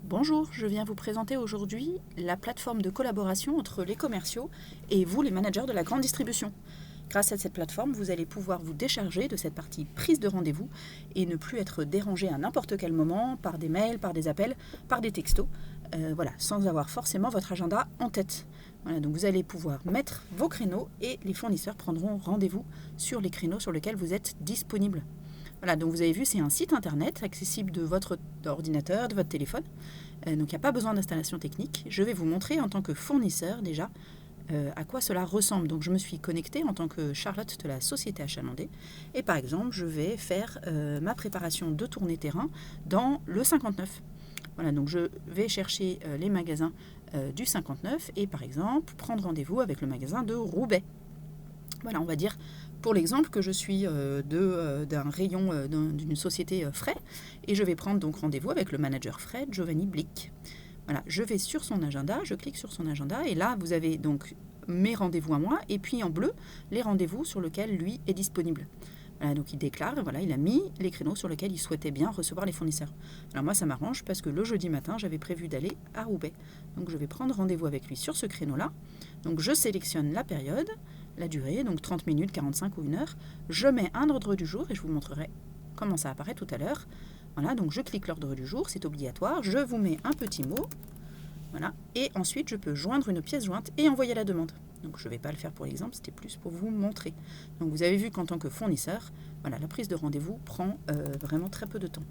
Bonjour, je viens vous présenter aujourd'hui la plateforme de collaboration entre les commerciaux et vous, les managers de la grande distribution. Grâce à cette plateforme, vous allez pouvoir vous décharger de cette partie prise de rendez-vous et ne plus être dérangé à n'importe quel moment par des mails, par des appels, par des textos, sans avoir forcément votre agenda en tête. Voilà, donc vous allez pouvoir mettre vos créneaux et les fournisseurs prendront rendez-vous sur les créneaux sur lesquels vous êtes disponible. Voilà, donc vous avez vu, c'est un site internet accessible de votre ordinateur, de votre téléphone. Donc il n'y a pas besoin d'installation technique. Je vais vous montrer en tant que fournisseur déjà à quoi cela ressemble. Donc je me suis connectée en tant que Charlotte de la société Achalandé. Et par exemple, je vais faire ma préparation de tournée terrain dans le 59. Voilà, donc je vais chercher les magasins du 59 et par exemple prendre rendez-vous avec le magasin de Roubaix. Voilà, on va dire pour l'exemple que je suis d'un rayon d'une société frais et je vais prendre donc rendez-vous avec le manager frais, Giovanni Blick. Voilà, je vais sur son agenda, je clique sur son agenda et là vous avez donc mes rendez-vous à moi et puis en bleu les rendez-vous sur lesquels lui est disponible. Voilà, donc il déclare, voilà, il a mis les créneaux sur lesquels il souhaitait bien recevoir les fournisseurs. Alors moi ça m'arrange parce que le jeudi matin j'avais prévu d'aller à Roubaix. Donc je vais prendre rendez-vous avec lui sur ce créneau-là. Donc je sélectionne la période, la durée, donc 30 minutes, 45 ou 1 heure. Je mets un ordre du jour et je vous montrerai comment ça apparaît tout à l'heure. Voilà, donc je clique l'ordre du jour, c'est obligatoire. Je vous mets un petit mot. Voilà, et ensuite je peux joindre une pièce jointe et envoyer la demande. Donc je ne vais pas le faire pour l'exemple, c'était plus pour vous montrer. Donc vous avez vu qu'en tant que fournisseur, voilà, la prise de rendez-vous prend vraiment très peu de temps.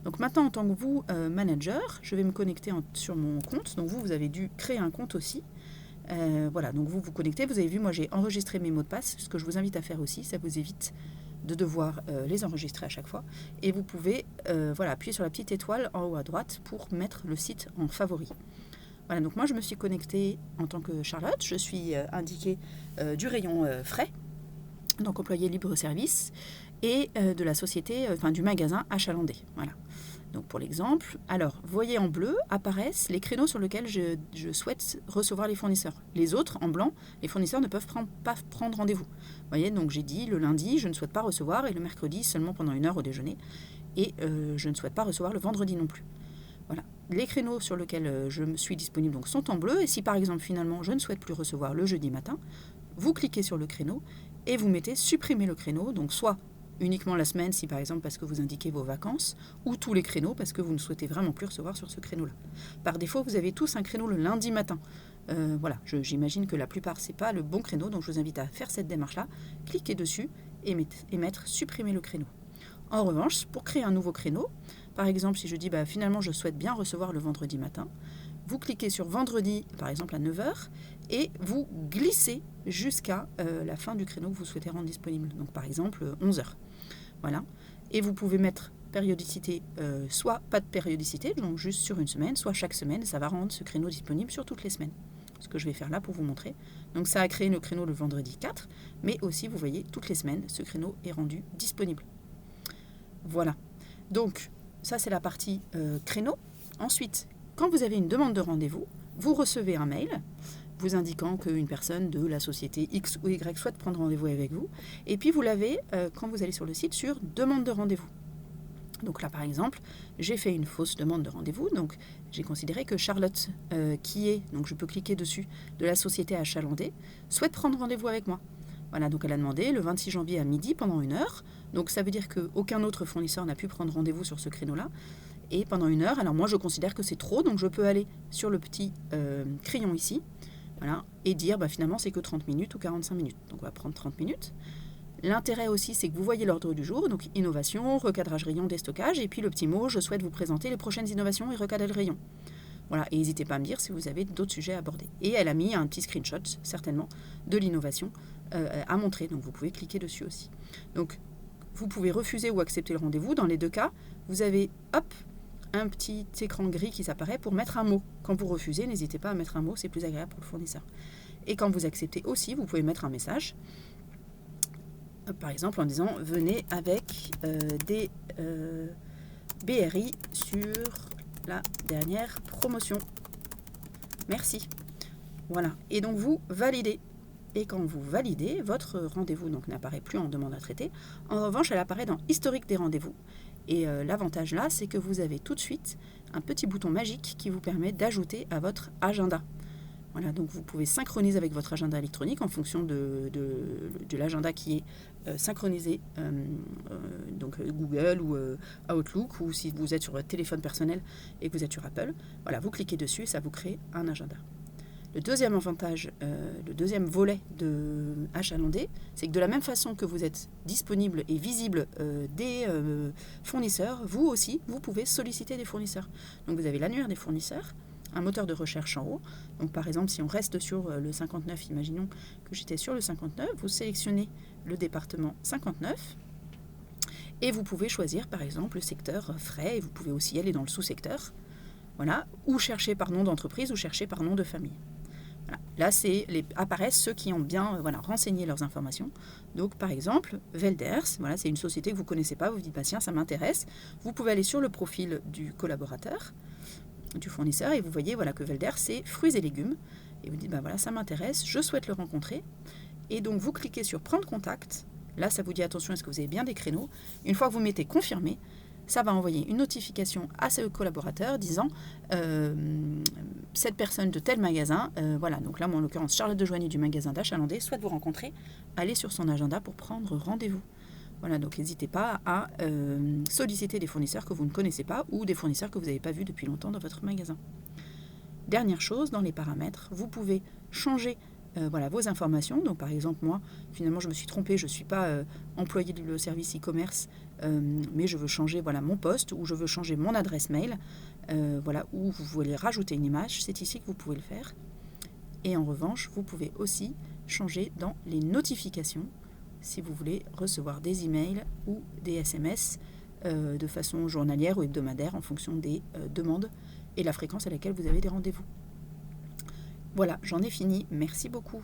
Donc maintenant en tant que vous, manager, je vais me connecter sur mon compte. Donc vous avez dû créer un compte aussi. Voilà, donc vous vous connectez, vous avez vu, moi j'ai enregistré mes mots de passe, ce que je vous invite à faire aussi, ça vous évite de devoir les enregistrer à chaque fois. Et vous pouvez appuyer sur la petite étoile en haut à droite pour mettre le site en favori. Voilà, donc moi je me suis connectée en tant que Charlotte, je suis indiquée du rayon frais, donc employé libre service, et de la société, du magasin Achalandé. Voilà. Donc pour l'exemple, alors, vous voyez en bleu apparaissent les créneaux sur lesquels je souhaite recevoir les fournisseurs. Les autres, en blanc, les fournisseurs ne peuvent pas prendre rendez-vous. Vous voyez, donc j'ai dit le lundi, je ne souhaite pas recevoir, et le mercredi, seulement pendant 1 heure au déjeuner. Et je ne souhaite pas recevoir le vendredi non plus. Voilà. Les créneaux sur lesquels je suis disponible donc, sont en bleu, et si par exemple finalement je ne souhaite plus recevoir le jeudi matin, vous cliquez sur le créneau et vous mettez supprimer le créneau, donc soit uniquement la semaine, si par exemple parce que vous indiquez vos vacances, ou tous les créneaux parce que vous ne souhaitez vraiment plus recevoir sur ce créneau-là. Par défaut, vous avez tous un créneau le lundi matin. Voilà, j'imagine que la plupart, ce n'est pas le bon créneau, donc je vous invite à faire cette démarche-là, cliquez dessus et mettre supprimer le créneau. En revanche, pour créer un nouveau créneau, par exemple, si je dis finalement je souhaite bien recevoir le vendredi matin, vous cliquez sur vendredi, par exemple à 9 heures, et vous glissez jusqu'à la fin du créneau que vous souhaitez rendre disponible. Donc par exemple 11 heures. Voilà. Et vous pouvez mettre périodicité, soit pas de périodicité, donc juste sur une semaine, soit chaque semaine, ça va rendre ce créneau disponible sur toutes les semaines. Ce que je vais faire là pour vous montrer. Donc ça a créé le créneau le vendredi 4, mais aussi vous voyez toutes les semaines, ce créneau est rendu disponible. Voilà. Donc ça c'est la partie créneau. Ensuite, quand vous avez une demande de rendez-vous, vous recevez un mail vous indiquant qu'une personne de la société X ou Y souhaite prendre rendez-vous avec vous. Et puis vous l'avez, quand vous allez sur le site, sur demande de rendez-vous. Donc là, par exemple, j'ai fait une fausse demande de rendez-vous. Donc j'ai considéré que Charlotte, qui est, donc je peux cliquer dessus, de la société Achalandé, souhaite prendre rendez-vous avec moi. Voilà, donc elle a demandé le 26 janvier à midi pendant 1 heure. Donc ça veut dire qu'aucun autre fournisseur n'a pu prendre rendez-vous sur ce créneau-là. Et pendant 1 heure, alors moi je considère que c'est trop, donc je peux aller sur le petit crayon ici, voilà, et dire finalement c'est que 30 minutes ou 45 minutes. Donc on va prendre 30 minutes. L'intérêt aussi c'est que vous voyez l'ordre du jour, donc innovation, recadrage rayon, déstockage, et puis le petit mot, je souhaite vous présenter les prochaines innovations et recadrer le rayon. Voilà, et n'hésitez pas à me dire si vous avez d'autres sujets à aborder. Et elle a mis un petit screenshot, certainement, de l'innovation à montrer, donc vous pouvez cliquer dessus aussi. Donc vous pouvez refuser ou accepter le rendez-vous. Dans les deux cas, vous avez, un petit écran gris qui s'apparaît pour mettre un mot. Quand vous refusez, n'hésitez pas à mettre un mot, c'est plus agréable pour le fournisseur. Et quand vous acceptez aussi, vous pouvez mettre un message, par exemple en disant « Venez avec des BRI sur la dernière promotion. Merci. » Voilà. Et donc vous validez. Et quand vous validez, votre rendez-vous n'apparaît plus en demande à traiter. En revanche, elle apparaît dans historique des rendez-vous. Et l'avantage là, c'est que vous avez tout de suite un petit bouton magique qui vous permet d'ajouter à votre agenda. Voilà, donc vous pouvez synchroniser avec votre agenda électronique en fonction de l'agenda qui est synchronisé, donc Google ou Outlook, ou si vous êtes sur votre téléphone personnel et que vous êtes sur Apple. Voilà, vous cliquez dessus et ça vous crée un agenda. Le deuxième avantage, le deuxième volet de Achalandé, c'est que de la même façon que vous êtes disponible et visible des fournisseurs, vous aussi, vous pouvez solliciter des fournisseurs. Donc vous avez l'annuaire des fournisseurs, un moteur de recherche en haut. Donc par exemple, si on reste sur le 59, imaginons que j'étais sur le 59, vous sélectionnez le département 59 et vous pouvez choisir par exemple le secteur frais et vous pouvez aussi aller dans le sous-secteur. Voilà, ou chercher par nom d'entreprise ou chercher par nom de famille. Voilà. Là, apparaissent ceux qui ont bien renseigné leurs informations. Donc, par exemple, Velders, voilà, c'est une société que vous ne connaissez pas, vous vous dites, bah, tiens, ça m'intéresse. Vous pouvez aller sur le profil du collaborateur, du fournisseur, et vous voyez que Velders, c'est fruits et légumes. Et vous dites, bah, voilà, ça m'intéresse, je souhaite le rencontrer. Et donc, vous cliquez sur prendre contact. Là, ça vous dit, attention, est-ce que vous avez bien des créneaux? Une fois que vous mettez confirmer, ça va envoyer une notification à ce collaborateur disant cette personne de tel magasin, voilà, donc là, moi en l'occurrence, Charlotte de Joigny du magasin d'Achalandé, souhaite vous rencontrer, allez sur son agenda pour prendre rendez-vous. Voilà, donc n'hésitez pas à solliciter des fournisseurs que vous ne connaissez pas ou des fournisseurs que vous n'avez pas vus depuis longtemps dans votre magasin. Dernière chose, dans les paramètres, vous pouvez changer vos informations. Donc par exemple, moi, finalement, je me suis trompée, je ne suis pas employée du service e-commerce, mais je veux changer mon poste ou je veux changer mon adresse mail, ou vous voulez rajouter une image, c'est ici que vous pouvez le faire. Et en revanche, vous pouvez aussi changer dans les notifications si vous voulez recevoir des emails ou des SMS de façon journalière ou hebdomadaire en fonction des demandes et la fréquence à laquelle vous avez des rendez-vous. Voilà, j'en ai fini. Merci beaucoup.